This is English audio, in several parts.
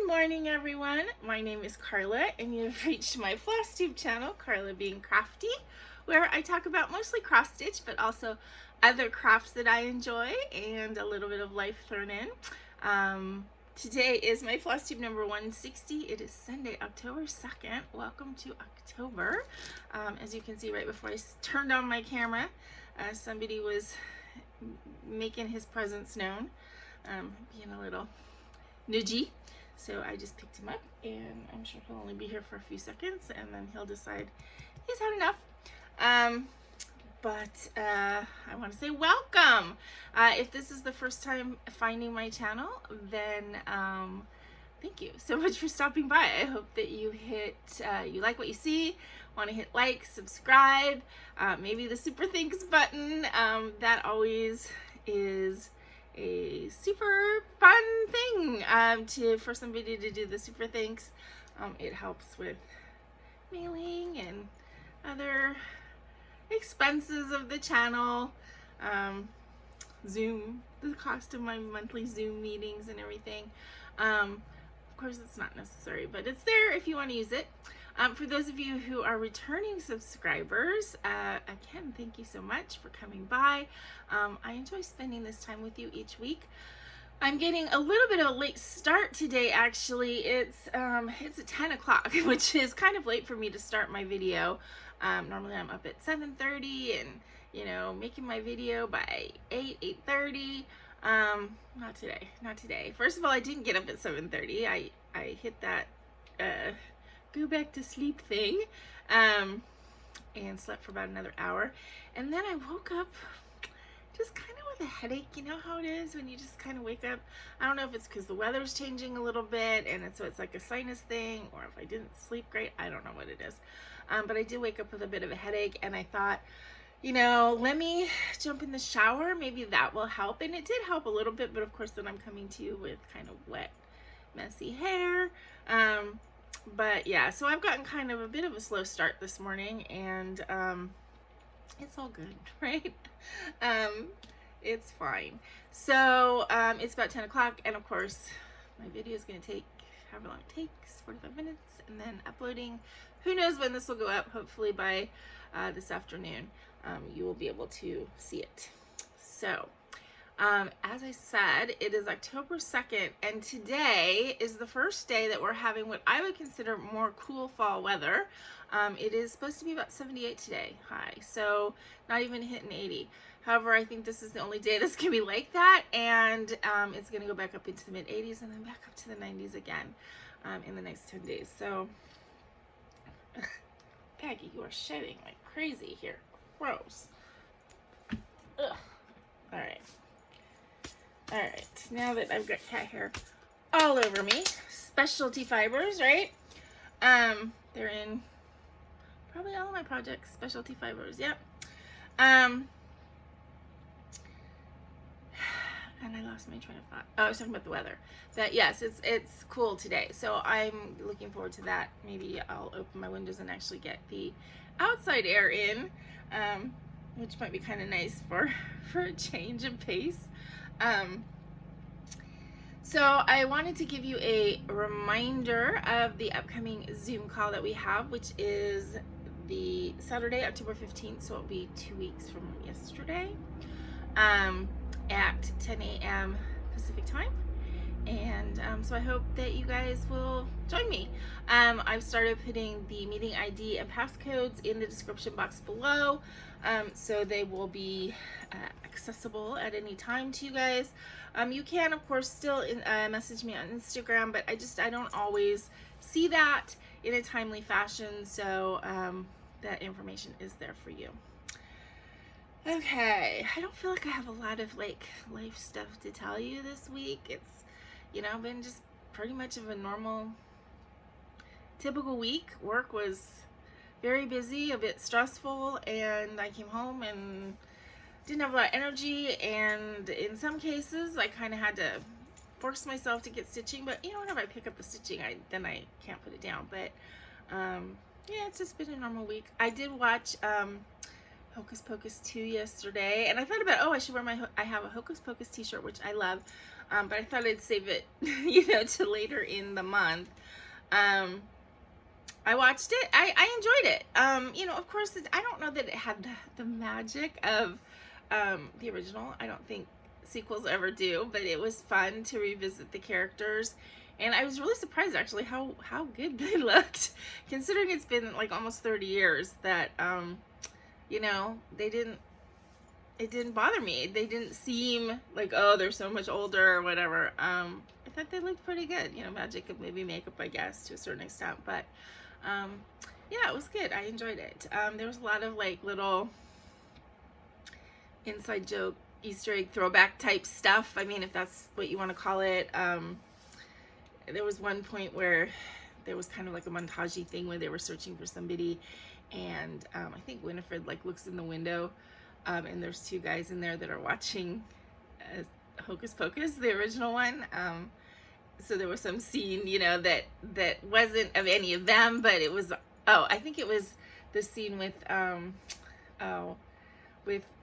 morning, everyone. My name is Carla, and you've reached my FlossTube channel, Carla being Crafty, where I talk about mostly cross stitch, but also other crafts that I enjoy and a little bit of life thrown in. Today is my FlossTube number 160. It is Sunday, October 2nd. Welcome to October. As you can see right before I turned on my camera, somebody was making his presence known, being a little nudgy. So I just picked him up, and I'm sure he'll only be here for a few seconds, and then he'll decide he's had enough. I want to say welcome. If this is the first time finding my channel, then thank you so much for stopping by. I hope that you you like what you see, want to hit like, subscribe, maybe the super thanks button. That always is a super fun thing for somebody to do the super thanks. It helps with mailing and other expenses of the channel, Zoom, the cost of my monthly Zoom meetings and everything. Of course it's not necessary, but it's there if you want to use it. For those of you who are returning subscribers, again, thank you so much for coming by. I enjoy spending this time with you each week. I'm getting a little bit of a late start today, actually. It's at 10 o'clock, which is kind of late for me to start my video. Normally I'm up at 7:30 and, you know, making my video by 8:30. Not today. First of all, I didn't get up at 7:30. I hit that go back to sleep thing, and slept for about another hour, and then I woke up just kind of with a headache. You know how it is when you just kind of wake up. I don't know if it's because the weather's changing a little bit, and so it's like a sinus thing, or if I didn't sleep great. I don't know what it is, but I did wake up with a bit of a headache, and I thought, you know, let me jump in the shower. Maybe that will help, and it did help a little bit, but of course then I'm coming to you with kind of wet, messy hair. But yeah, so I've gotten kind of a bit of a slow start this morning, and it's all good, right? It's fine. So it's about 10 o'clock, and of course my video is going to take however long it takes, 45 minutes, and then uploading. Who knows when this will go up? Hopefully by this afternoon you will be able to see it. So as I said, it is October 2nd, and today is the first day that we're having what I would consider more cool fall weather. It is supposed to be about 78 today, high, so not even hitting 80. However, I think this is the only day that's going to be like that, and it's going to go back up into the mid-80s and then back up to the 90s again in the next 10 days. So, Peggy, you are shedding like crazy here. Gross. Ugh. All right, now that I've got cat hair all over me, specialty fibers, right? They're in probably all of my projects, specialty fibers, yep. And I lost my train of thought. Oh, I was talking about the weather. But yes, it's cool today, so I'm looking forward to that. Maybe I'll open my windows and actually get the outside air in, which might be kind of nice for a change of pace. So I wanted to give you a reminder of the upcoming Zoom call that we have, which is the Saturday, October 15th, so it'll be 2 weeks from yesterday, at 10 a.m. Pacific time. And so I hope that you guys will join me. I've started putting the meeting ID and passcodes in the description box below, so they will be accessible at any time to you guys. You can, of course, still message me on Instagram, but I don't always see that in a timely fashion, so that information is there for you. Okay, I don't feel like I have a lot of like life stuff to tell you this week. It's, you know, been just pretty much of a normal, typical week. Work was very busy, a bit stressful, and I came home and didn't have a lot of energy, and in some cases I kind of had to force myself to get stitching, but you know, whenever I pick up the stitching, then I can't put it down. But yeah, it's just been a normal week. I did watch Hocus Pocus 2 yesterday, and I thought about, oh, I should wear I have a Hocus Pocus t-shirt, which I love. but I thought I'd save it, to later in the month. I watched it. I enjoyed it. Of course, I don't know that it had the magic of the original. I don't think sequels ever do, but it was fun to revisit the characters. And I was really surprised, actually, how good they looked, considering it's been like almost 30 years that, it didn't bother me. They didn't seem like, oh, they're so much older or whatever. I thought they looked pretty good. Magic of maybe makeup, I guess, to a certain extent. But, yeah, it was good. I enjoyed it. There was a lot of like little inside joke, Easter egg, throwback type stuff. I mean, if that's what you want to call it. There was one point where there was kind of like a montagey thing where they were searching for somebody, and I think Winifred like looks in the window, and there's two guys in there that are watching Hocus Pocus, the original one. So there was some scene, that wasn't of any of them, but it was, I think it was the scene with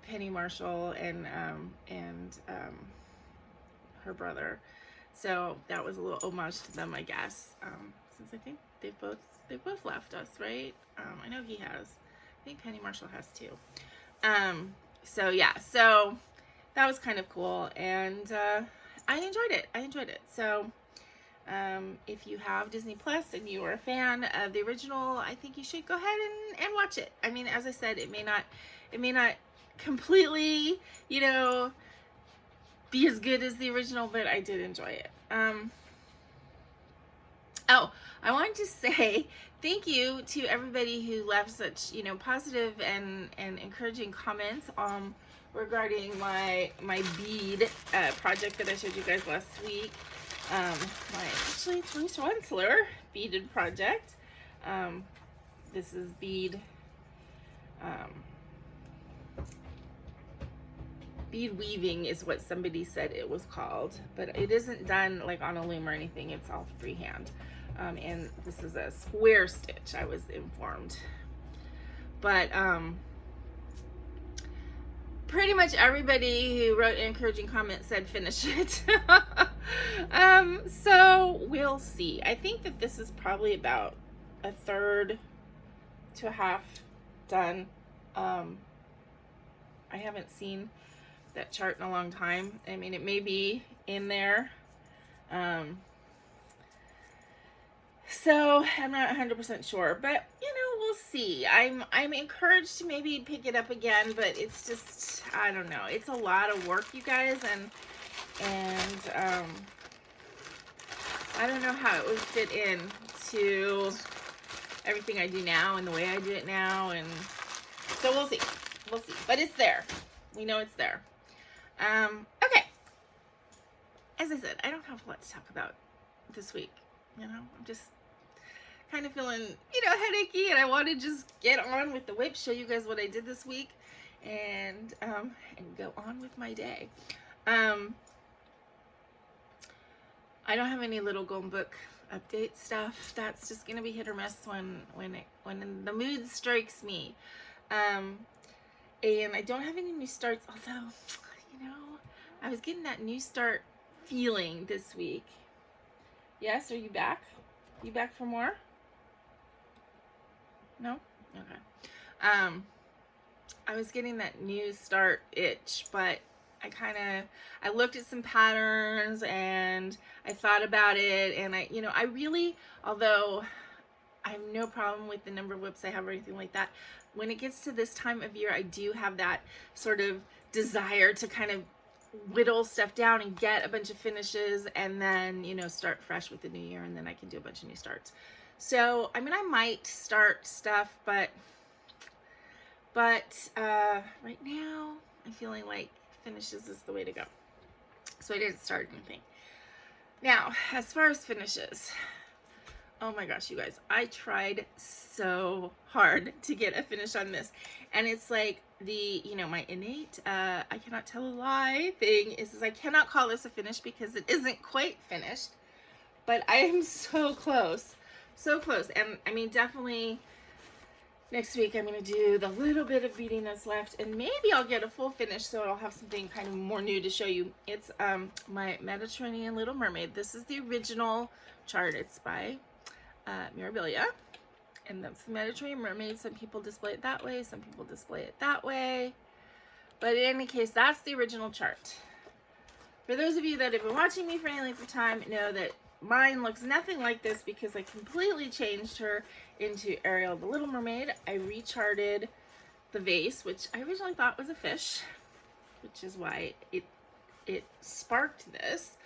Penny Marshall and her brother. So that was a little homage to them, I guess, since I think they both left us, right? I know he has. I think Penny Marshall has too. So yeah, so that was kind of cool, and I enjoyed it. So if you have Disney Plus and you are a fan of the original, I think you should go ahead and watch it. I mean, as I said, it may not completely, be as good as the original, but I did enjoy it. I wanted to say thank you to everybody who left such, positive and encouraging comments regarding my bead project that I showed you guys last week. My actually Therese Rensler beaded project. This is bead weaving is what somebody said it was called, but it isn't done like on a loom or anything. It's all freehand. And this is a square stitch, I was informed. But pretty much everybody who wrote an encouraging comment said finish it. So we'll see. I think that this is probably about a third to a half done. I haven't seen that chart in a long time. I mean, it may be in there. So I'm not 100% sure, but we'll see. I'm encouraged to maybe pick it up again, but it's just, I don't know. It's a lot of work, you guys, and I don't know how it would fit in to everything I do now and the way I do it now, and so we'll see. But it's there. We know it's there. Okay. As I said, I don't have a lot to talk about this week. I'm just kind of feeling, headachy, and I want to just get on with the whip, show you guys what I did this week, and go on with my day. I don't have any little golden book update stuff. That's just gonna be hit or miss when the mood strikes me. And I don't have any new starts, although, I was getting that new start feeling this week. Yes, are you back? You back for more? No? Okay. I was getting that new start itch, but I looked at some patterns and I thought about it, and I really, although I have no problem with the number of whips I have or anything like that, when it gets to this time of year, I do have that sort of desire to kind of whittle stuff down and get a bunch of finishes, and then start fresh with the new year, and then I can do a bunch of new starts. So I might start stuff, but right now I'm feeling like finishes is the way to go, so I didn't start anything. Now, as far as finishes, oh my gosh, you guys, I tried so hard to get a finish on this, and it's like the, my innate, I cannot tell a lie thing is I cannot call this a finish because it isn't quite finished, but I am so close, and definitely Next week I'm going to do the little bit of beading that's left, and maybe I'll get a full finish so I'll have something kind of more new to show you. It's my Mediterranean Little Mermaid. This is the original chart. It's by Mirabilia, and that's the Mediterranean Mermaid. Some people display it that way, some people display it that way, but in any case, that's the original chart. For those of you that have been watching me for any length of time, know that mine looks nothing like this because I completely changed her into Ariel the Little Mermaid. I recharted the vase, which I originally thought was a fish, which is why it sparked this.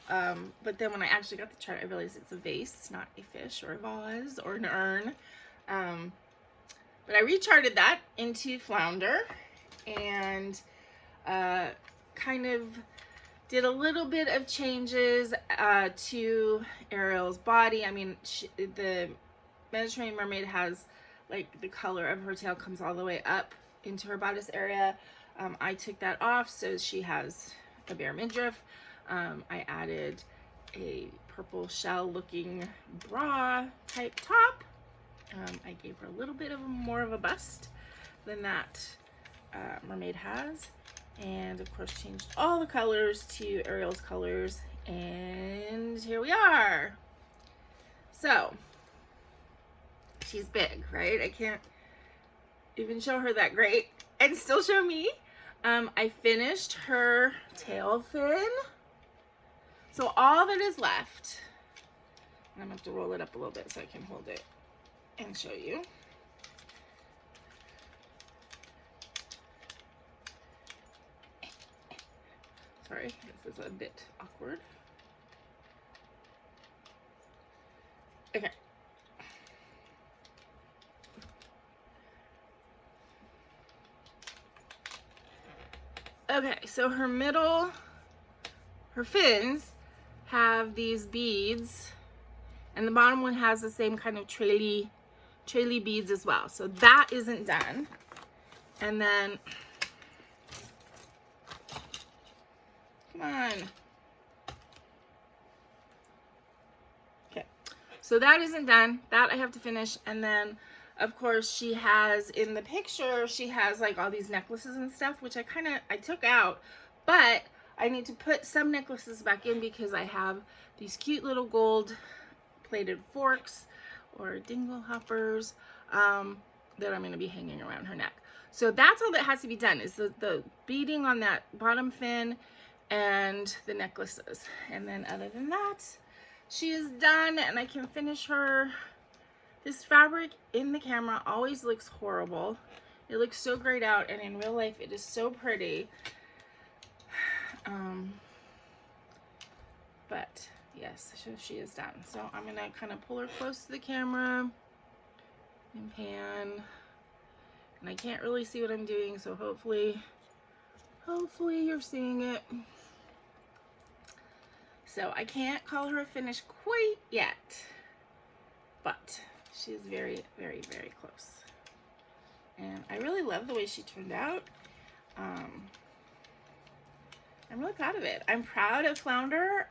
But then when I actually got the chart, I realized it's a vase, not a fish or a vase or an urn. But I recharted that into Flounder and kind of did a little bit of changes to Ariel's body. I mean, the Mediterranean Mermaid has, like, the color of her tail comes all the way up into her bodice area. I took that off so she has a bare midriff. I added a purple shell looking bra type top. I gave her a little bit of more of a bust than that mermaid has. And of course changed all the colors to Ariel's colors, and here we are. So she's big, right? I can't even show her that great and still show me. I finished her tail fin, so all that is left, and I'm gonna have to roll it up a little bit so I can hold it and show you. Sorry, this is a bit awkward. Okay. Okay, so her fins have these beads, and the bottom one has the same kind of traily beads as well. So that isn't done. And then, come on. Okay, so that isn't done. That I have to finish. And then, of course, she has, in the picture, she has like all these necklaces and stuff, which I took out, but I need to put some necklaces back in because I have these cute little gold plated forks or dingle hoppers that I'm going to be hanging around her neck. So that's all that has to be done, is the beading on that bottom fin and the necklaces. And then other than that, she is done and I can finish her. This fabric in the camera always looks horrible. It looks so grayed out, and in real life it is so pretty. But yes, so she is done. So I'm gonna kind of pull her close to the camera and pan. And I can't really see what I'm doing, so hopefully you're seeing it. So I can't call her a finish quite yet, but she is very, very, very close. And I really love the way she turned out. I'm really proud of it. I'm proud of Flounder,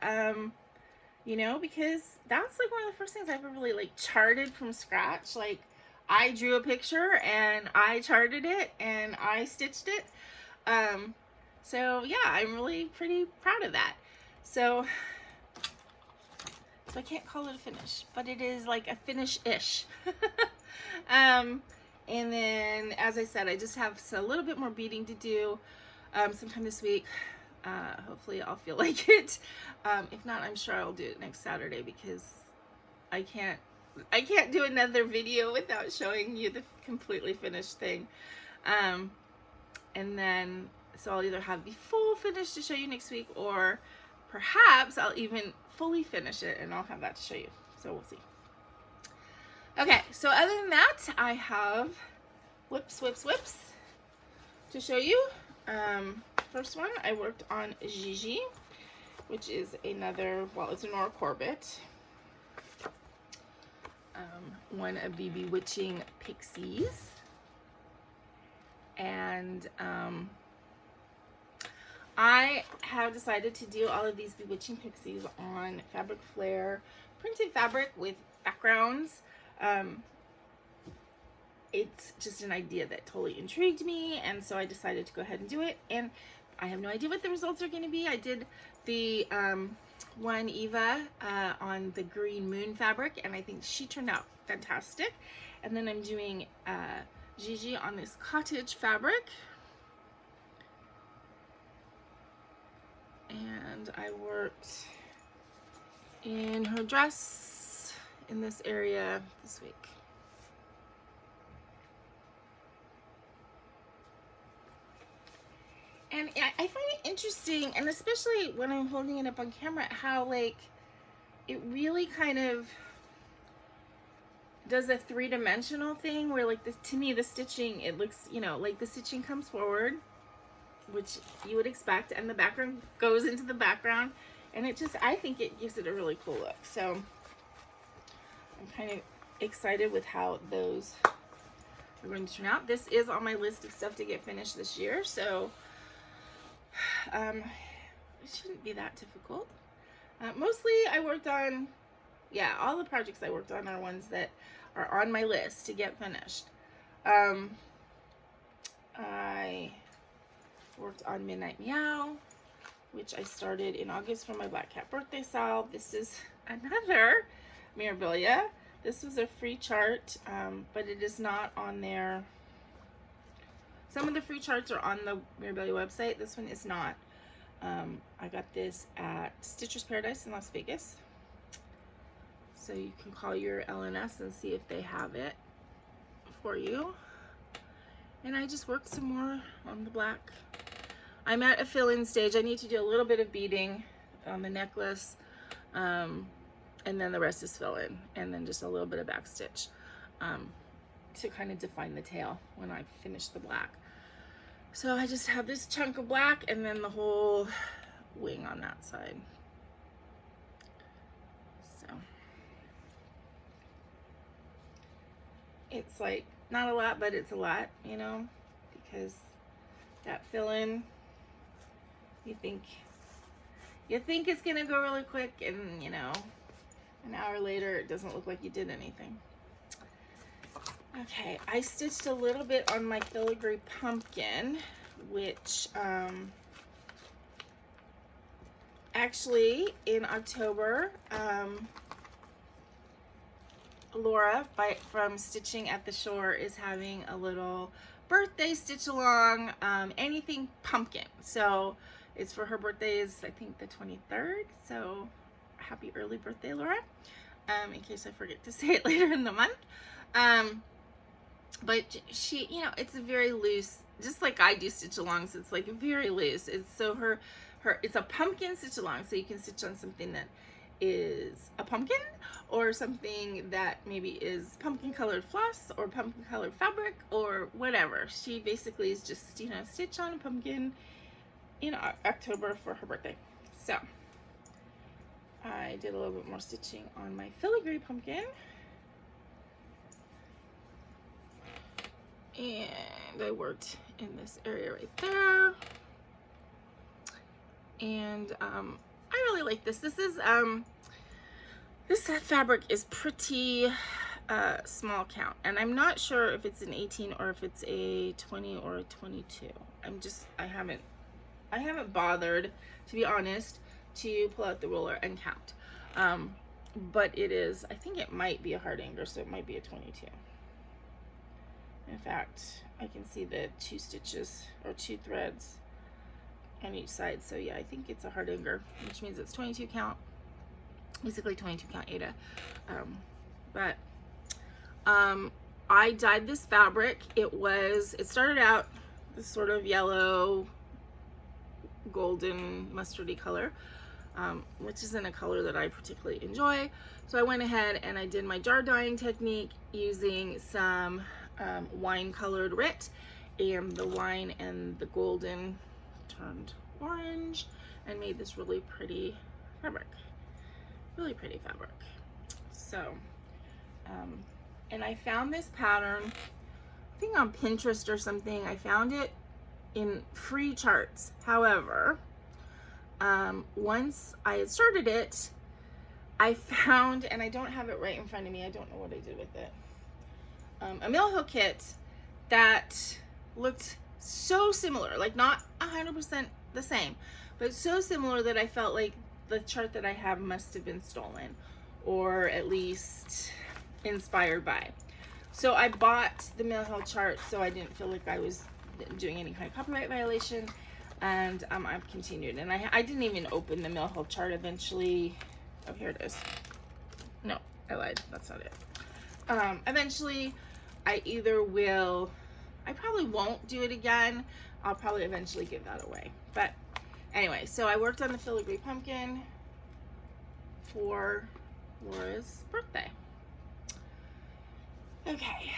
you know, because that's like one of the first things I ever really like charted from scratch. Like, I drew a picture and I charted it and I stitched it. So yeah, I'm really pretty proud of that. So I can't call it a finish, but it is like a finish-ish. And then, as I said, I just have a little bit more beading to do sometime this week. Hopefully I'll feel like it. If not, I'm sure I'll do it next Saturday, because I can't do another video without showing you the completely finished thing. And then, so I'll either have the full finish to show you next week, or perhaps I'll even fully finish it and I'll have that to show you. So we'll see. Okay, so other than that, I have whips to show you. First one, I worked on Gigi, which is another, well, it's a Nora Corbett. One of the Bewitching Pixies. And I have decided to do all of these Bewitching Pixies on Fabric Flair printed fabric with backgrounds. it's just an idea that totally intrigued me, and so I decided to go ahead and do it. And I have no idea what the results are going to be. I did the one Eva on the green moon fabric, and I think she turned out fantastic. And then I'm doing Gigi on this cottage fabric, and I worked in her dress in this area this week. And I find it interesting, and especially when I'm holding it up on camera, how like it really kind of does a three-dimensional thing where like this, to me, the stitching, it looks, you know, like the stitching comes forward, which you would expect, and the background goes into the background, and it just, I think it gives it a really cool look. So I'm kind of excited with how those are going to turn out. This is on my list of stuff to get finished this year, so it shouldn't be that difficult. Mostly I worked on, yeah, all the projects I worked on are ones that are on my list to get finished. I worked on Midnight Meow, which I started in August for my Black Cat birthday sale. This is another Mirabilia. This was a free chart, but it is not on there. Some of the free charts are on the Mirabilia website. This one is not. I got this at Stitcher's Paradise in Las Vegas. So you can call your LNS and see if they have it for you. And I just worked some more on the black. I'm at a fill-in stage. I need to do a little bit of beading on the necklace. And then the rest is fill-in. And then just a little bit of back stitch to kind of define the tail when I finish the black. So I just have this chunk of black and then the whole wing on that side. So it's like not a lot, but it's a lot, you know, because that fill-in, you think it's gonna go really quick, and you know, an hour later it doesn't look like you did anything. Okay, I stitched a little bit on my filigree pumpkin, which actually in October, Laura from Stitching at the Shore is having a little birthday stitch along, anything pumpkin. So it's for her birthday is, I think, the 23rd. So happy early birthday, Laura, in case I forget to say it later in the month. But she, you know, it's a very loose, just like I do stitch alongs, it's like very loose. It's so it's a pumpkin stitch along, so you can stitch on something that is a pumpkin, or something that maybe is pumpkin colored floss or pumpkin colored fabric or whatever. She basically is just, you know, stitch on a pumpkin in October for her birthday. So I did a little bit more stitching on my filigree pumpkin. And I worked in this area right there. And I really like this. This is this fabric is pretty small count, and I'm not sure if it's an 18 or if it's a 20 or a 22. I haven't bothered, to be honest, to pull out the ruler and count. But it is, I think it might be a hardanger, so it might be a 22. In fact, I can see the 2 stitches or 2 threads on each side. So yeah, I think it's a hardanger, which means it's 22 count, basically 22 count Aida. I dyed this fabric. It started out this sort of yellow, golden, mustardy color, which isn't a color that I particularly enjoy. So I went ahead and I did my jar dyeing technique using some wine colored RIT, and the wine and the golden turned orange and made this really pretty fabric. So and I found this pattern, I think on Pinterest or something. I found it in free charts. However, once I had started it, I found, and I don't have it right in front of me, I don't know what I did with it. a Mill Hill kit that looked so similar, like not 100% the same, but so similar that I felt like the chart that I have must have been stolen, or at least inspired by. So I bought the Mill Hill chart so I didn't feel like I was doing any kind of copyright violation, and I've continued. And I didn't even open the Mill Hill chart eventually. Oh, here it is. No, I lied. That's not it. Eventually, I probably won't do it again. I'll probably eventually give that away. But anyway, so I worked on the filigree pumpkin for Laura's birthday. Okay.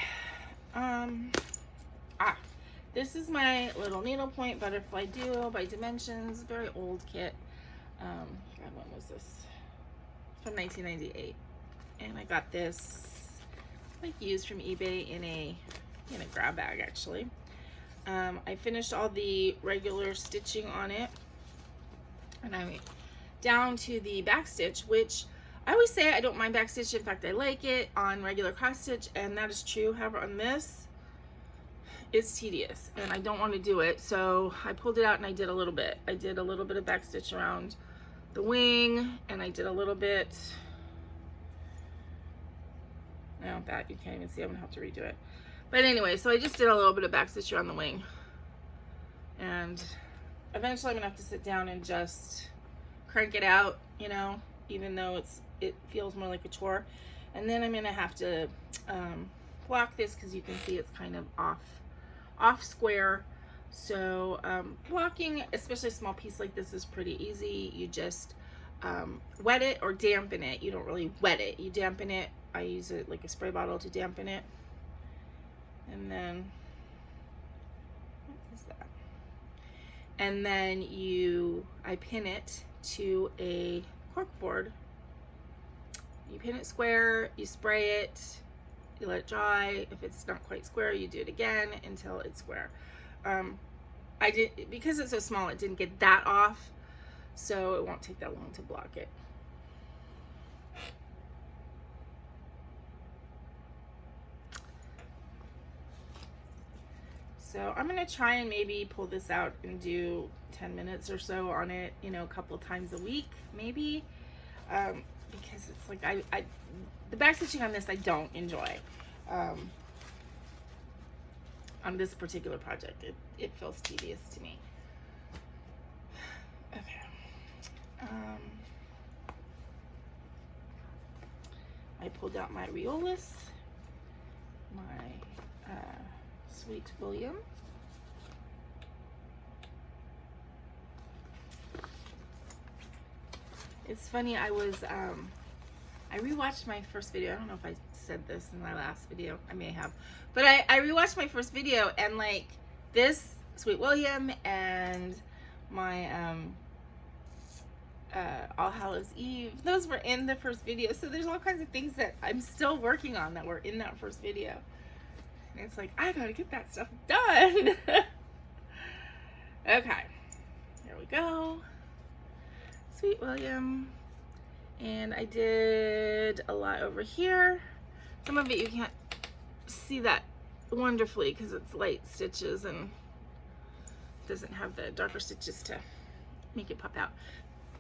This is my little needlepoint butterfly duo by Dimensions. Very old kit. God, when was this? From 1998. And I got this like used from eBay in a grab bag, actually. I finished all the regular stitching on it, and I'm down to the back stitch, which I always say I don't mind back stitch. In fact, I like it on regular cross stitch, and that is true. However, on this, it's tedious and I don't want to do it, so I pulled it out and I did a little bit. I did a little bit of back stitch around the wing, and I did a little bit. Now that you can't even see, I'm gonna have to redo it. But anyway, so I just did a little bit of back stitch around the wing, and eventually I'm gonna have to sit down and just crank it out, you know, even though it feels more like a chore. And then I'm gonna have to block this, because you can see it's kind of off square. So blocking, especially a small piece like this, is pretty easy. You just wet it or dampen it. You don't really wet it, you dampen it. I use it like a spray bottle to dampen it. And then, what is that? And then I pin it to a cork board. You pin it square, you spray it, you let it dry. If it's not quite square, you do it again until it's square. Because it's so small, it didn't get that off, so it won't take that long to block it. So I'm gonna try and maybe pull this out and do 10 minutes or so on it, you know, a couple of times a week, maybe, because it's like the back stitching on this I don't enjoy. On this particular project, it feels tedious to me. Okay. I pulled out my Riolis, my Sweet William. It's funny, I rewatched my first video. I don't know if I said this in my last video. I may have. But I rewatched my first video, and like this Sweet William and my All Hallows Eve, those were in the first video. So there's all kinds of things that I'm still working on that were in that first video. And it's like, I gotta get that stuff done. Okay, here we go. Sweet William. And I did a lot over here. Some of it you can't see that wonderfully because it's light stitches and doesn't have the darker stitches to make it pop out.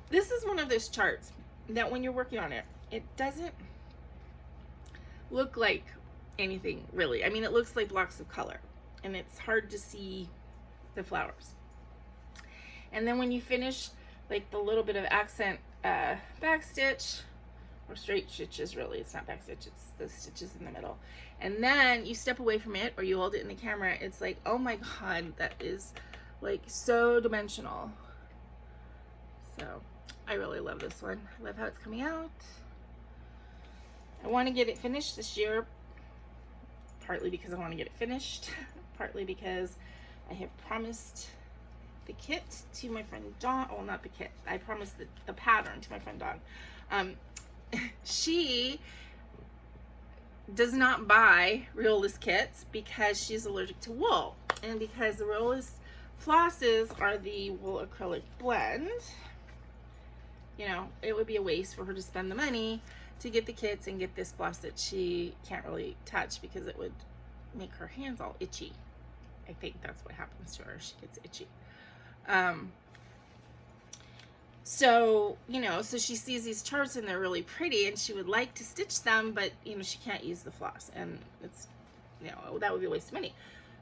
This is one of those charts that when you're working on it, it doesn't look like anything really. I mean, it looks like blocks of color and it's hard to see the flowers. And then when you finish like the little bit of accent back stitch, or straight stitches, really, it's not back stitch, it's the stitches in the middle, and then you step away from it or you hold it in the camera, it's like, oh my god, that is like so dimensional. So I really love this one. I love how it's coming out. I want to get it finished this year, partly because I want to get it finished, partly because I have promised the kit to my friend Dawn. Well, not the kit. I promised the pattern to my friend Dawn. She does not buy Riolis kits because she's allergic to wool, and because the Riolis flosses are the wool acrylic blend, you know, it would be a waste for her to spend the money to get the kits and get this floss that she can't really touch because it would make her hands all itchy. I think that's what happens to her. She gets itchy. So, you know, so she sees these charts and they're really pretty and she would like to stitch them, but, you know, she can't use the floss and it's, you know, that would be a waste of money.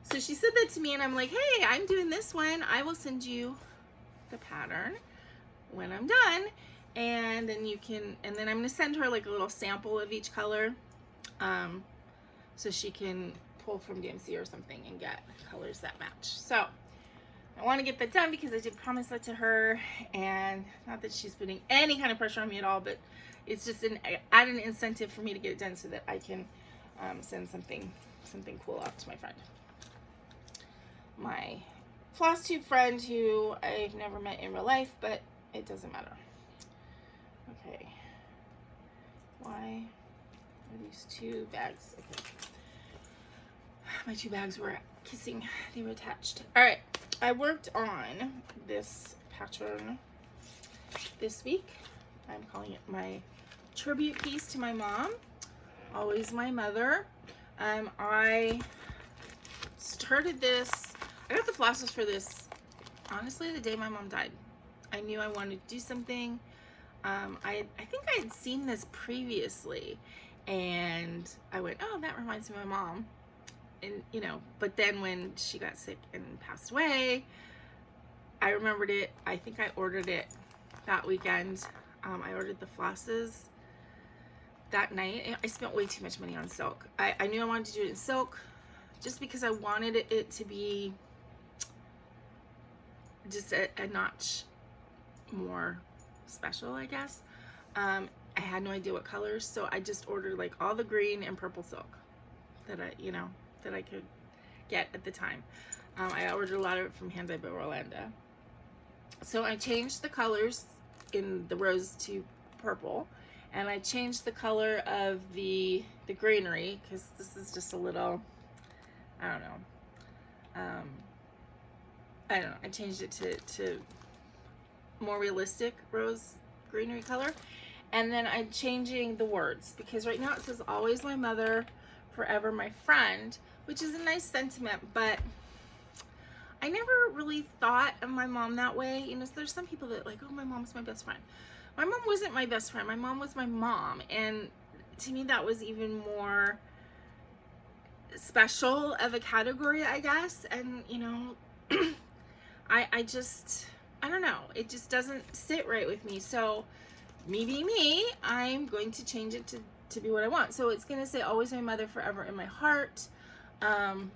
So she said that to me and I'm like, hey, I'm doing this one. I will send you the pattern when I'm done. And then you can, and then I'm going to send her like a little sample of each color. So she can pull from DMC or something and get colors that match. So I want to get that done because I did promise that to her, and not that she's putting any kind of pressure on me at all, but it's just an added incentive for me to get it done so that I can send something cool out to my friend. My FlossTube friend who I've never met in real life, but it doesn't matter. Okay. Why are these two bags? Okay. My two bags were kissing. They were attached. All right. I worked on this pattern this week. I'm calling it my tribute piece to my mom. Always my mother. I started this. I got the flosses for this, honestly, the day my mom died. I knew I wanted to do something. I think I had seen this previously, and I went, oh, that reminds me of my mom. And, you know, but then when she got sick and passed away, I remembered it. I think I ordered it that weekend. I ordered the flosses that night. I spent way too much money on silk. I knew I wanted to do it in silk just because I wanted it to be just a notch more special, I guess. I had no idea what colors, so I just ordered like all the green and purple silk that I could get at the time. I ordered a lot of it from Hand Dyed by Rolanda. So I changed the colors in the rose to purple, and I changed the color of the greenery because this is just a little, I don't know. I changed it to more realistic rose greenery color. And then I'm changing the words because right now it says always my mother, forever my friend, which is a nice sentiment, but I never really thought of my mom that way. You know, there's some people that like, oh, my mom's my best friend. My mom wasn't my best friend. My mom was my mom, and to me that was even more special of a category, I guess. And you know, I don't know, it just doesn't sit right with me. So me being me, I'm going to change it to be what I want. So it's gonna say always my mother, forever in my heart. And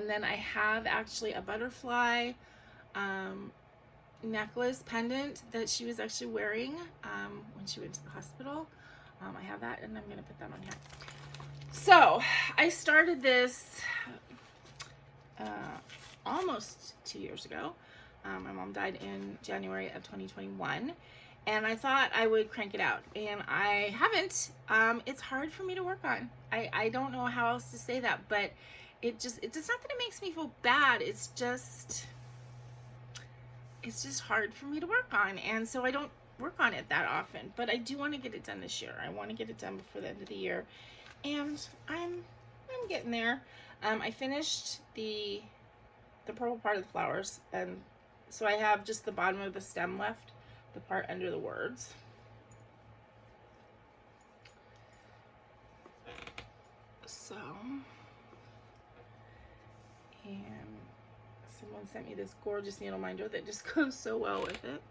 then I have actually a butterfly necklace pendant that she was actually wearing when she went to the hospital. I have that, and I'm gonna put that on here. So I started this almost 2 years ago. My mom died in January of 2021, and I thought I would crank it out, and I haven't. It's hard for me to work on. I don't know how else to say that, but it's not that it makes me feel bad. It's just hard for me to work on, and so I don't work on it that often. But I do want to get it done this year. I want to get it done before the end of the year, and I'm getting there. I finished the purple part of the flowers, and so I have just the bottom of the stem left, the part under the words. So, and someone sent me this gorgeous needle minder that just goes so well with it.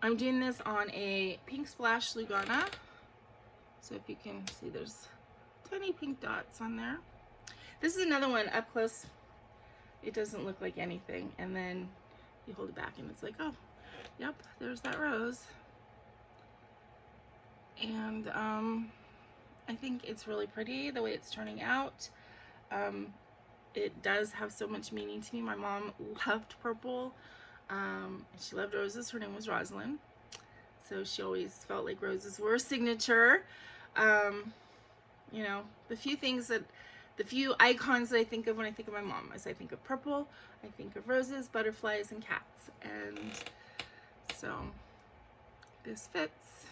I'm doing this on a Pink Splash Lugana. So if you can see, there's tiny pink dots on there. This is another one up close. It doesn't look like anything, and then you hold it back and it's like, oh, yep, there's that rose. And I think it's really pretty the way it's turning out. It does have so much meaning to me. My mom loved purple. She loved roses. Her name was Rosalind. So she always felt like roses were a signature. You know, the few icons that I think of when I think of my mom is I think of purple, I think of roses, butterflies, and cats. And so this fits.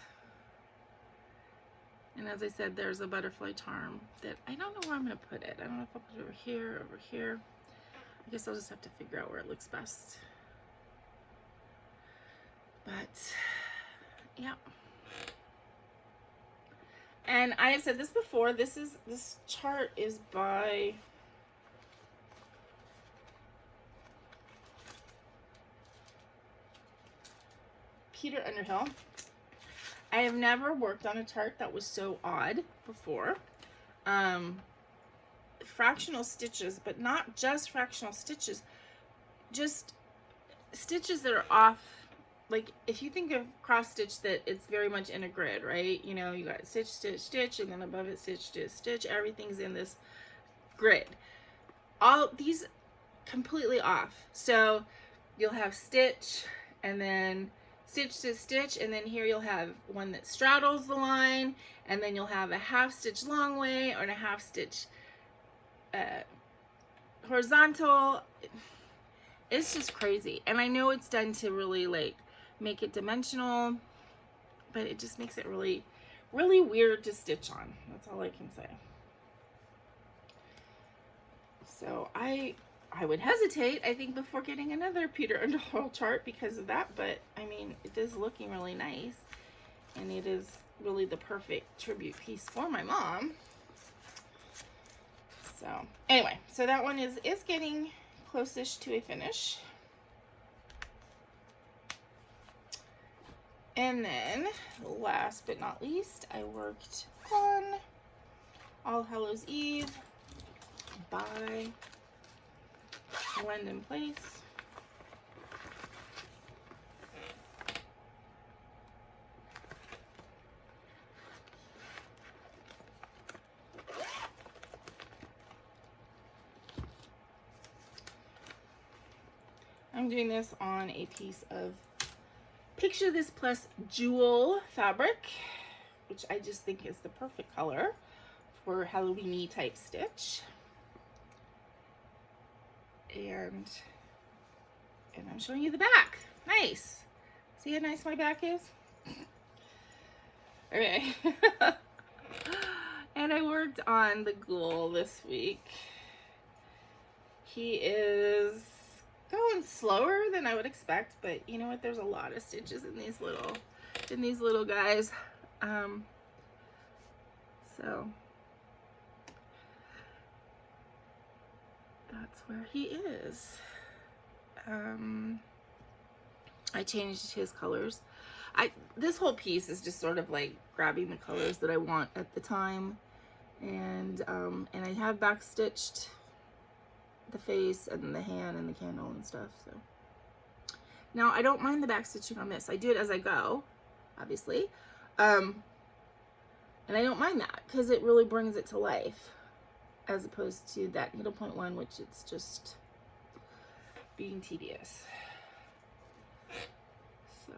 And as I said, there's a butterfly charm that I don't know where I'm going to put it. I don't know if I'll put it over here, over here. I guess I'll just have to figure out where it looks best. But, yeah. And I have said this before, this chart is by Peter Underhill. I have never worked on a chart that was so odd before. Fractional stitches, but not just fractional stitches, just stitches that are off. Like if you think of cross stitch, that it's very much in a grid, right? You know, you got stitch, stitch, stitch, and then above it stitch, stitch, stitch. Everything's in this grid. All these completely off. So you'll have stitch and then stitch, stitch, stitch, and then here you'll have one that straddles the line, and then you'll have a half stitch long way or a half stitch horizontal. It's just crazy. And I know it's done to really like make it dimensional, but it just makes it really, really weird to stitch on. That's all I can say. So I would hesitate, I think, before getting another Peter Underhill chart because of that, but I mean, it is looking really nice, and it is really the perfect tribute piece for my mom. So anyway, so that one is getting close-ish to a finish. And then, last but not least, I worked on All Hallows Eve by London Place. I'm doing this on a piece of Picture This Plus Jewel fabric, which I just think is the perfect color for Halloween-y type stitch. And I'm showing you the back. Nice. See how nice my back is? Okay. And I worked on the ghoul this week. He is going slower than I would expect, but you know what? There's a lot of stitches in these little guys. So that's where he is. I changed his colors. This whole piece is just sort of like grabbing the colors that I want at the time, and I have back stitched the face and the hand and the candle and stuff. So now I don't mind the back stitching on this. I do it as I go, obviously, and I don't mind that because it really brings it to life, as opposed to that needlepoint one, which it's just being tedious. So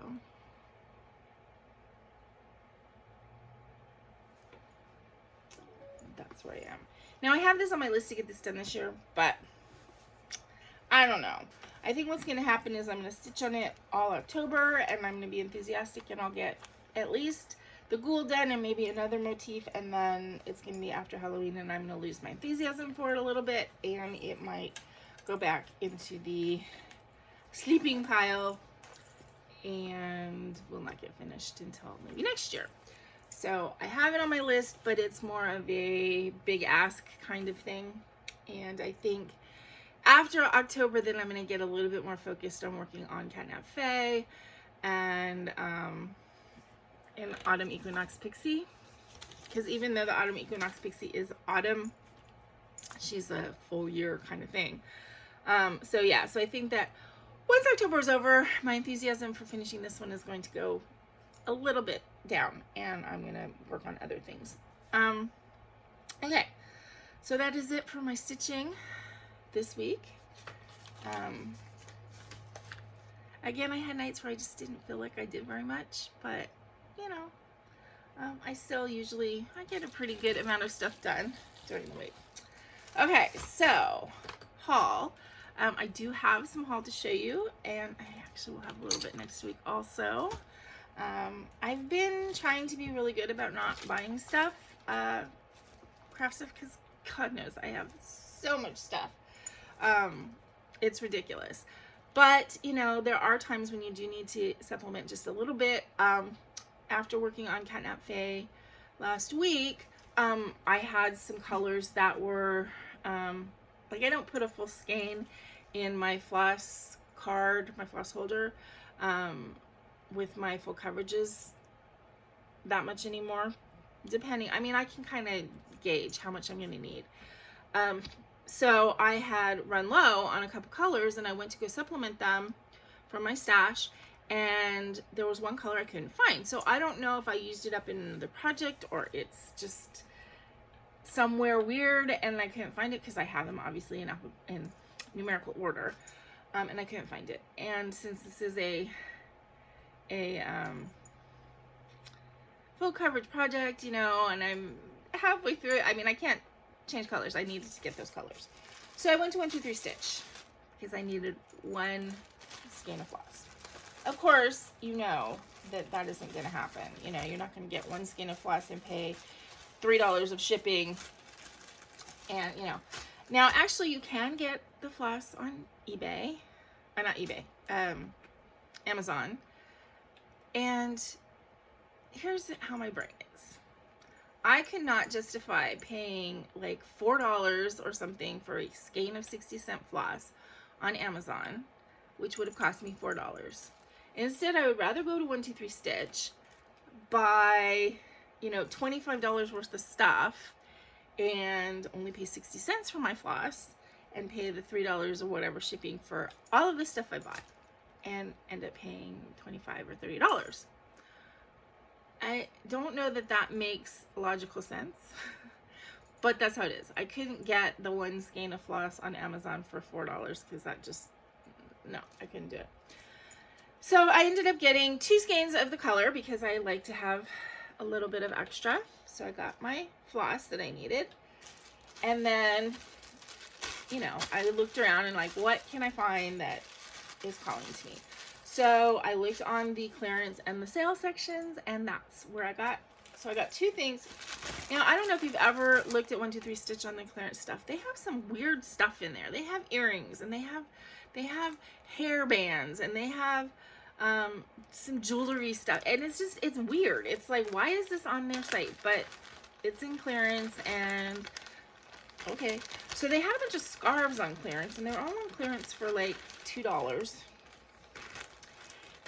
that's where I am. Now I have this on my list to get this done this year, but I don't know. I think what's going to happen is I'm going to stitch on it all October, and I'm going to be enthusiastic, and I'll get at least the ghoul done and maybe another motif, and then it's going to be after Halloween, and I'm going to lose my enthusiasm for it a little bit, and it might go back into the sleeping pile and will not get finished until maybe next year. So I have it on my list, but it's more of a big ask kind of thing, and I think after October, then I'm going to get a little bit more focused on working on Catnap Faye and in Autumn Equinox Pixie, because even though the Autumn Equinox Pixie is autumn, she's a full year kind of thing. So yeah, so I think that once October is over, my enthusiasm for finishing this one is going to go a little bit down, and I'm going to work on other things. Okay, so that is it for my stitching this week. Again, I had nights where I just didn't feel like I did very much, but you know, I still usually get a pretty good amount of stuff done during the week. Okay, so haul. I do have some haul to show you, and I actually will have a little bit next week also. I've been trying to be really good about not buying stuff, craft stuff, because God knows I have so much stuff. It's ridiculous. But, you know, there are times when you do need to supplement just a little bit. After working on Catnap Fae last week, I had some colors that were, like, I don't put a full skein in my floss card, my floss holder, with my full coverages that much anymore. Depending, I mean, I can kind of gauge how much I'm going to need. So I had run low on a couple colors, and I went to go supplement them from my stash, and there was one color I couldn't find. So I don't know if I used it up in another project or it's just somewhere weird and I couldn't find it, because I have them obviously in numerical order, and I couldn't find it. And since this is a full coverage project, you know, and I'm halfway through it, I mean, I can't change colors. I needed to get those colors. So I went to 1-2-3 Stitch because I needed one skein of floss. Of course, you know that isn't going to happen. You know, you're not going to get one skein of floss and pay $3 of shipping. And, you know, now actually you can get the floss on eBay. Not eBay. Amazon. And here's how my brain is. I could not justify paying like $4 or something for a skein of 60-cent floss on Amazon, which would have cost me $4. Instead, I would rather go to 1-2-3 Stitch, buy, you know, $25 worth of stuff, and only pay 60 cents for my floss, and pay the $3 or whatever shipping for all of the stuff I bought, and end up paying $25 or $30. I don't know that that makes logical sense, but that's how it is. I couldn't get the one skein of floss on Amazon for $4 because that just, no, I couldn't do it. So I ended up getting 2 skeins of the color because I like to have a little bit of extra. So I got my floss that I needed. And then, you know, I looked around and like, what can I find that is calling to me? So I looked on the clearance and the sale sections, and that's where I got. So I got 2 things. Now, I don't know if you've ever looked at 1-2-3 Stitch on the clearance stuff. They have some weird stuff in there. They have earrings, and they have hair bands, and they have some jewelry stuff, and it's weird. It's like, why is this on their site? But it's in clearance, and okay. So they had a bunch of scarves on clearance, and they were all on clearance for like $2.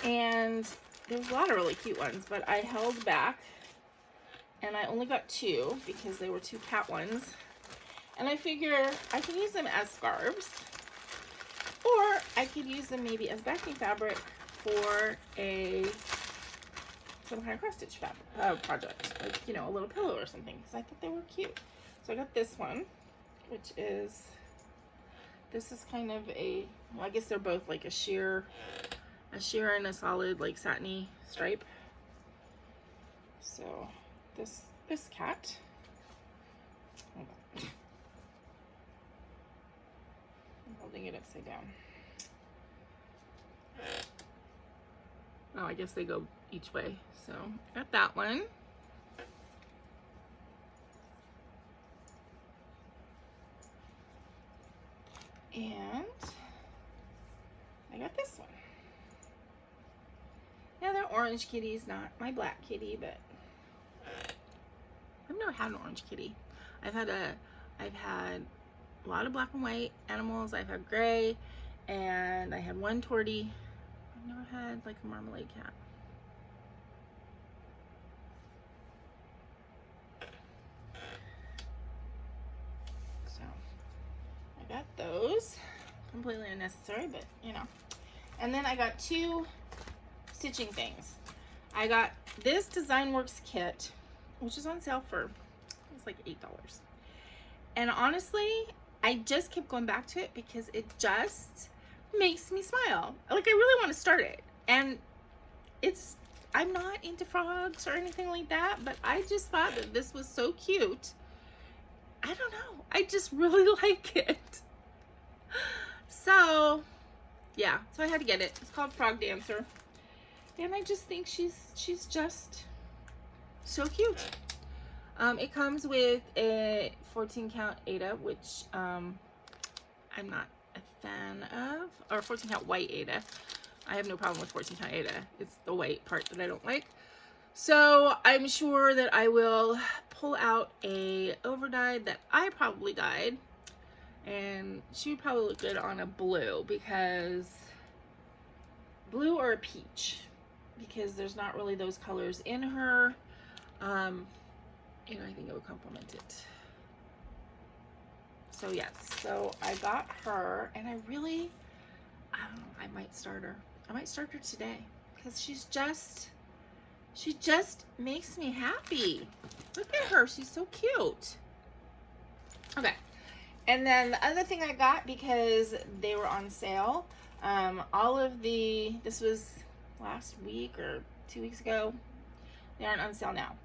And there was a lot of really cute ones, but I held back, and I only got 2 because they were 2 cat ones. And I figure I can use them as scarves, or I could use them maybe as backing fabric for some kind of cross stitch fabric project, like, you know, a little pillow or something, because I thought they were cute. So I got this one, which is, this is kind of a, well, I guess they're both like a sheer and a solid like satiny stripe. So this cat, hold on. I'm holding it upside down. Oh, I guess they go each way. So got that one. And I got this one. Now they're orange kitties, not my black kitty, but I've never had an orange kitty. I've had a lot of black and white animals. I've had gray, and I had one tortie. I've never had like a marmalade cat. So I got those. Completely unnecessary, but you know. And then I got 2 stitching things. I got this DesignWorks kit, which is on sale for, it's like $8. And honestly, I just kept going back to it because it just makes me smile. Like, I really want to start it. And I'm not into frogs or anything like that, but I just thought that this was so cute. I don't know. I just really like it. So, yeah. So I had to get it. It's called Frog Dancer. And I just think she's just so cute. It comes with a 14 count Aida, which I'm not a fan of, or 14 count white Aida. I have no problem with 14 count Aida. It's the white part that I don't like. So I'm sure that I will pull out a overdyed that I probably dyed, and she would probably look good on a blue, because blue or a peach, because there's not really those colors in her. And I think it would complement it. So yes, so I got her, and I really, I don't know, I might start her. I might start her today, because she just makes me happy. Look at her, she's so cute. Okay, and then the other thing I got, because they were on sale, this was last week or 2 weeks ago. They aren't on sale now.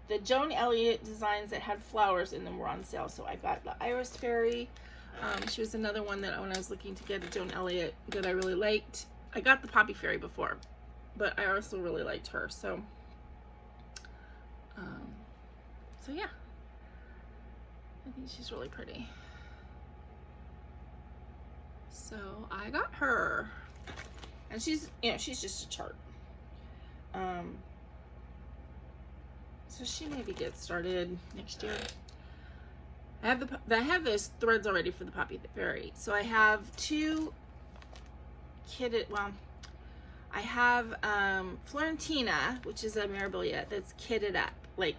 The Joan Elliott designs that had flowers in them were on sale, so I got the Iris Fairy. She was another one that when I was looking to get a Joan Elliott that I really liked. I got the Poppy Fairy before, but I also really liked her, so yeah, I think she's really pretty. So I got her, and she's, you know, she's just a chart. So she maybe gets started next year. I have those threads already for the Poppy Fairy. So I have two kitted, well, I have Florentina, which is a Mirabilia that's kitted up. Like,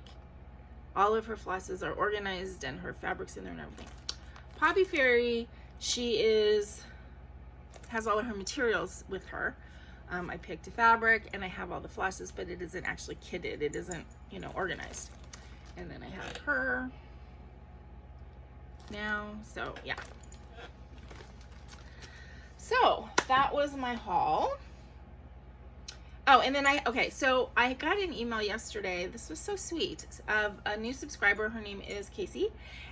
all of her flosses are organized and her fabrics in there and everything. Poppy Fairy, she has all of her materials with her. I picked a fabric and I have all the flosses, but it isn't actually kitted. It isn't, you know, organized. And then I have her now. So yeah. So that was my haul. Oh, and then so I got an email yesterday. This was so sweet, of a new subscriber. Her name is Casey,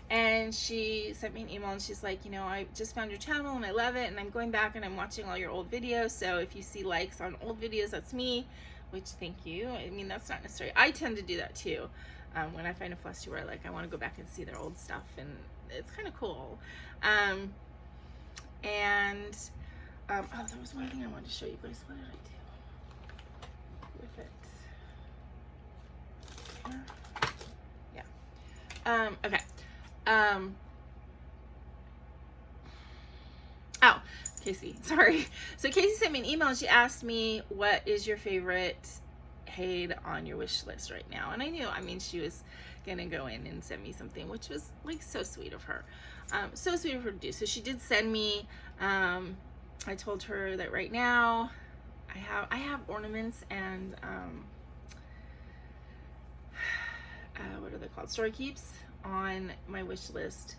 and she sent me an email, and she's like, you know, I just found your channel and I love it, and I'm going back and I'm watching all your old videos. So if you see likes on old videos, that's me, which, thank you. I mean, that's not necessary. I tend to do that too. When I find a FlossTuber, like, I want to go back and see their old stuff, and it's kind of cool. Oh, there was one thing I wanted to show you guys. What did I do with it? Yeah. Okay. Oh, Casey, sorry. So Casey sent me an email and she asked me, what is your favorite Haid on your wish list right now? And I knew, I mean, she was gonna go in and send me something, which was like so sweet of her. So sweet of her to do. So she did send me, I told her that right now I have ornaments and what are they called? Story keeps on my wish list,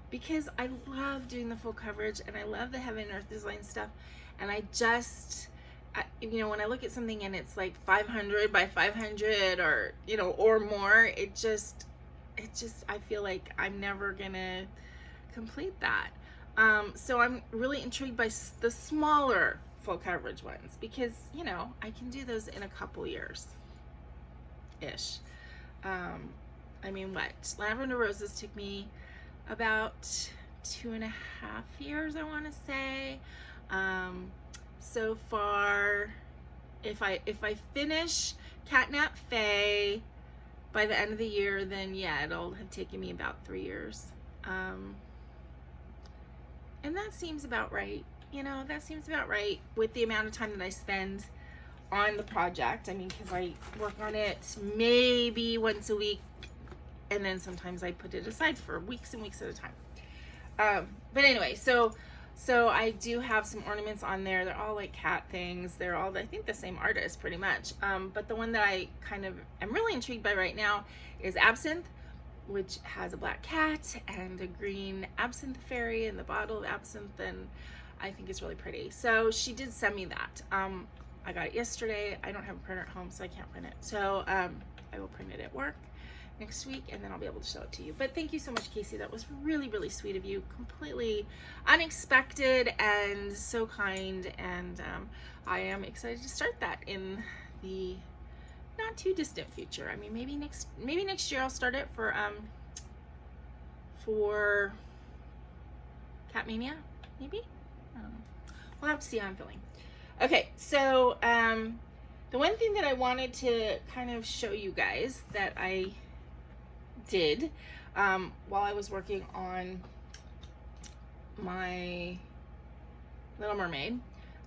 because I love doing the full coverage and I love the heaven and earth design stuff. And you know, when I look at something and it's like 500 by 500 or, you know, or more, it just, I feel like I'm never gonna complete that. So I'm really intrigued by the smaller full coverage ones, because, you know, I can do those in a couple years ish. I mean, what? Lavender Roses took me about 2.5 years, I want to say. So far, if I finish Catnap Faye by the end of the year, then yeah, it'll have taken me about 3 years. And that seems about right. You know, that seems about right with the amount of time that I spend on the project. I mean, because I work on it maybe once a week, and then sometimes I put it aside for weeks and weeks at a time. But anyway, so I do have some ornaments on there. They're all like cat things. They're all, I think, the same artist pretty much. But the one that I kind of am really intrigued by right now is Absinthe, which has a black cat and a green absinthe fairy in the bottle of absinthe, and I think it's really pretty. So she did send me that. I got it yesterday. I don't have a printer at home, so I can't print it. So I will print it at work next week, and then I'll be able to show it to you. But thank you so much, Casey. That was really, really sweet of you. Completely unexpected and so kind. And I am excited to start that in the not too distant future. I mean, maybe next year I'll start it for Cat Mania, maybe. We'll have to see how I'm feeling. Okay, so the one thing that I wanted to kind of show you guys that I did while I was working on my Little Mermaid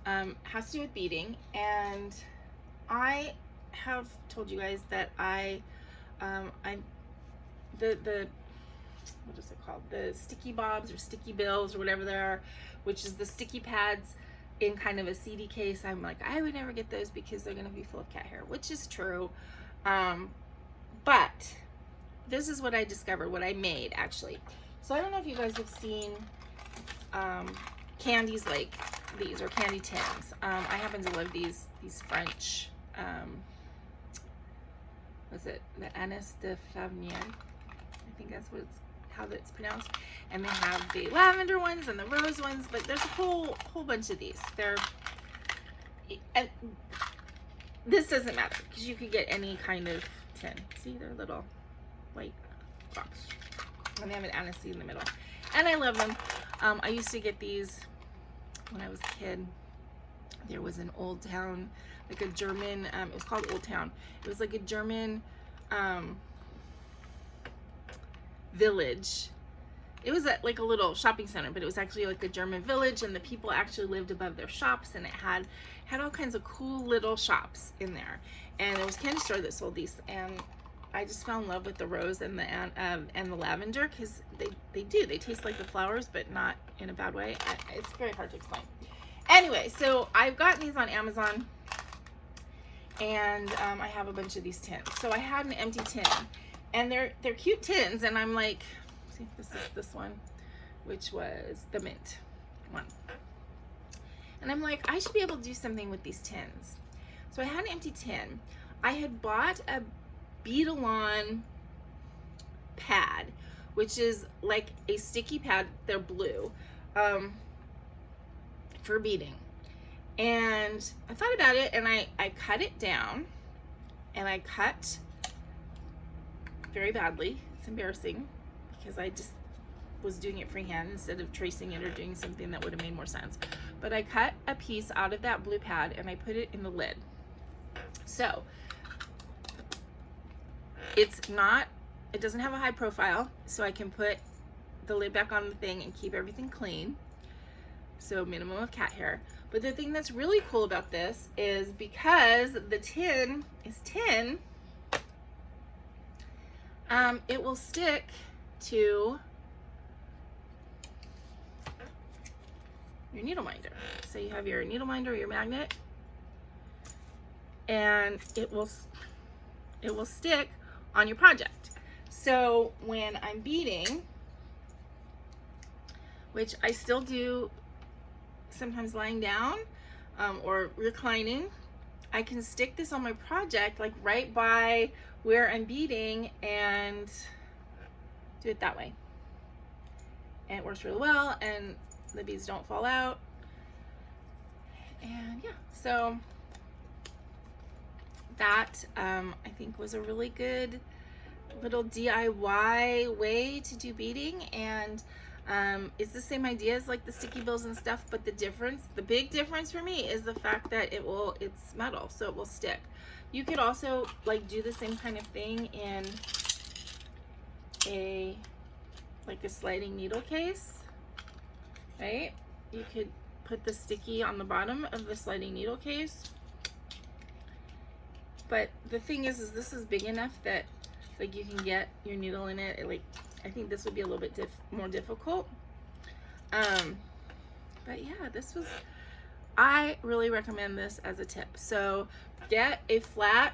has to do with beading, and I have told you guys that the what is it called, the sticky bobs or sticky bills or whatever they are, which is the sticky pads in kind of a CD case. I'm like, I would never get those because they're going to be full of cat hair, which is true. But this is what I discovered, what I made actually. So I don't know if you guys have seen candies like these, or candy tins. I happen to love these French, what's it, the Anis de Flavnier, I think that's how that's pronounced. And they have the lavender ones and the rose ones, but there's a whole bunch of these. And this doesn't matter because you could get any kind of tin. See, they're little white box, and they have an aniseed in the middle, and I love them. I used to get these when I was a kid. There was an Old Town, like a German, it was called Old Town. It was like a German village. It was like a little shopping center, but it was actually like a German village, and the people actually lived above their shops, and it had all kinds of cool little shops in there. And there was a candy store that sold these, and I just fell in love with the rose and the lavender, because they taste like the flowers, but not in a bad way. It's very hard to explain. Anyway, so I've gotten these on Amazon, and I have a bunch of these tins. So I had an empty tin, and they're cute tins, and I'm like, see, this is this one, which was the mint one. And I'm like, I should be able to do something with these tins. So I had an empty tin. I had bought a Jobelan pad, which is like a sticky pad. They're blue, for beading. And I thought about it, and I cut it down, and I cut very badly. It's embarrassing because I just was doing it freehand instead of tracing it or doing something that would have made more sense. But I cut a piece out of that blue pad, and I put it in the lid. So it doesn't have a high profile, so I can put the lid back on the thing and keep everything clean. So minimum of cat hair. But the thing that's really cool about this is because the tin is tin, it will stick to your needle minder. So you have your needle minder, your magnet, and it will stick on your project. So when I'm beading, which I still do sometimes lying down or reclining, I can stick this on my project, like right by where I'm beading, and do it that way. And it works really well, and the beads don't fall out. And yeah, so that I think was a really good little DIY way to do beading. And it's the same idea as like the sticky bills and stuff, but the big difference for me is the fact that it's metal, so it will stick. You could also like do the same kind of thing in a sliding needle case, right? You could put the sticky on the bottom of the sliding needle case. But the thing is this is big enough that like you can get your needle in it. I think this would be a little bit more difficult. But yeah, I really recommend this as a tip. So get a flat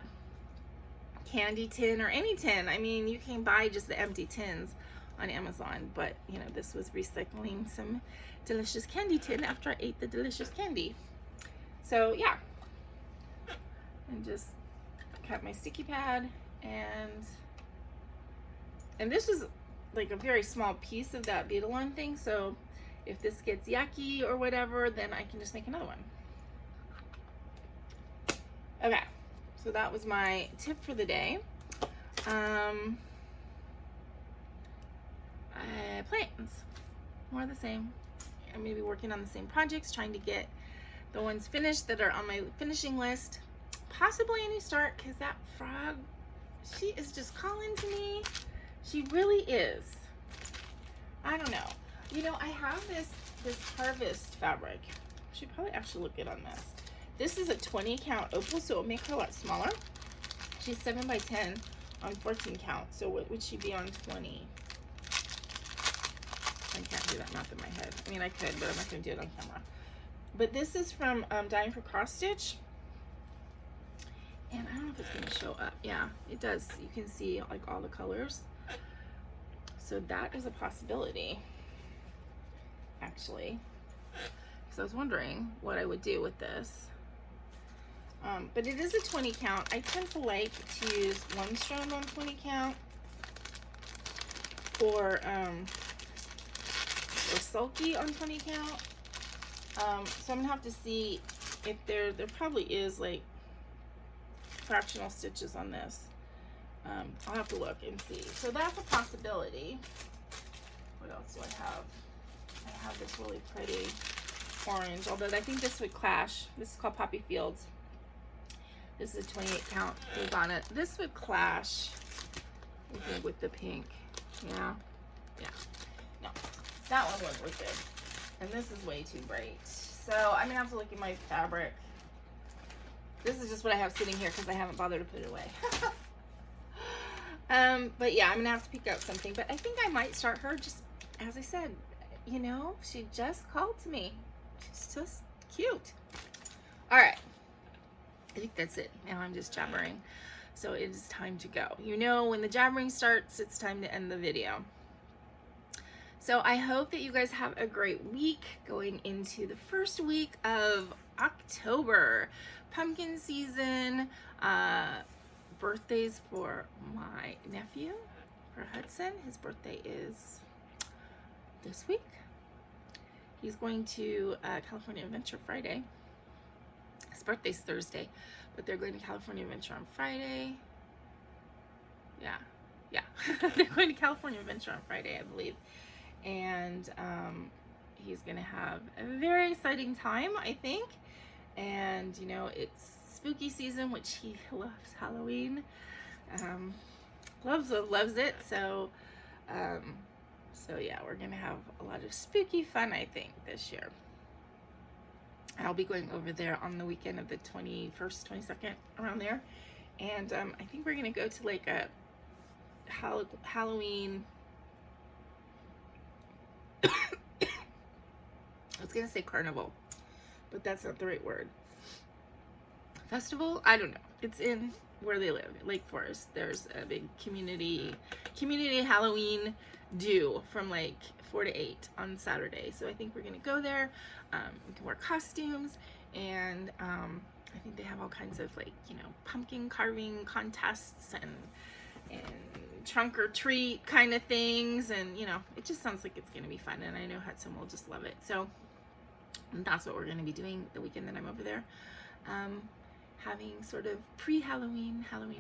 candy tin or any tin. I mean, you can buy just the empty tins on Amazon, but you know, this was recycling some delicious candy tin after I ate the delicious candy. So yeah, and just cut my sticky pad, and this is like a very small piece of that Jobelan thing, so if this gets yucky or whatever, then I can just make another one. Okay, So that was my tip for the day. Plans, more of the same. I'm maybe working on the same projects, trying to get the ones finished that are on my finishing list. Possibly a new start, because that frog, she is just calling to me. She really is. I don't know. You know, I have this harvest fabric. I should probably actually look good on this. This is a 20 count opal, so it'll make her a lot smaller. She's 7 by 10 on 14 count. So what would she be on 20? I can't do that math in my head. I mean, I could, but I'm not going to do it on camera. But this is from Dying for Cross Stitch. And I don't know if it's going to show up. Yeah, it does. You can see like all the colors. So that is a possibility, actually. Because I was wondering what I would do with this. But it is a 20 count. I tend to like to use one strand on 20 count. Or sulky on 20 count. So I'm gonna have to see if there probably is like fractional stitches on this. I'll have to look and see. So that's a possibility. What else do I have? I have this really pretty orange, although I think this would clash. This is called Poppy Fields. This is a 28 count Lugana. This would clash, I think, with the pink. Yeah. No, that one wouldn't look good. And this is way too bright. So I'm gonna have to look at my fabric. This is just what I have sitting here because I haven't bothered to put it away. But yeah, I'm gonna have to pick out something. But I think I might start her, just as I said, you know, she just called to me. She's just cute. All right, I think that's it. Now I'm just jabbering. So it is time to go. You know, when the jabbering starts, it's time to end the video. So I hope that you guys have a great week going into the first week of October. Pumpkin season, birthdays for my nephew, for Hudson. His birthday is this week. He's going to California Adventure Friday. His birthday's Thursday, but they're going to California Adventure on Friday. Yeah. They're going to California Adventure on Friday, I believe. And he's gonna have a very exciting time, I think. And you know, it's spooky season, which he loves. Halloween, loves it. So yeah, we're gonna have a lot of spooky fun, I think, this year. I'll be going over there on the weekend of the 21st, 22nd, around there. And I think we're gonna go to like a Halloween. I was gonna say carnival, but that's not the right word. Festival? I don't know. It's in where they live, Lake Forest. There's a big community Halloween do from like 4 to 8 on Saturday. So I think we're gonna go there. We can wear costumes, and I think they have all kinds of like, you know, pumpkin carving contests and trunk or treat kind of things, and you know, it just sounds like it's gonna be fun, and I know Hudson will just love it. So that's what we're gonna be doing the weekend that I'm over there, having sort of pre-Halloween fun.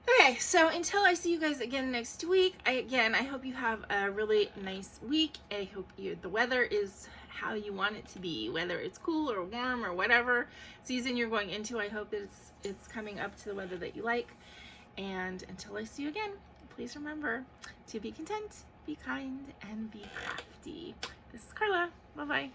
Okay, so until I see you guys again next week, I hope you have a really nice week. I hope the weather is how you want it to be, whether it's cool or warm or whatever season you're going into. I hope that it's coming up to the weather that you like. And until I see you again, please remember to be content, be kind, and be crafty. This is Carla. Bye-bye.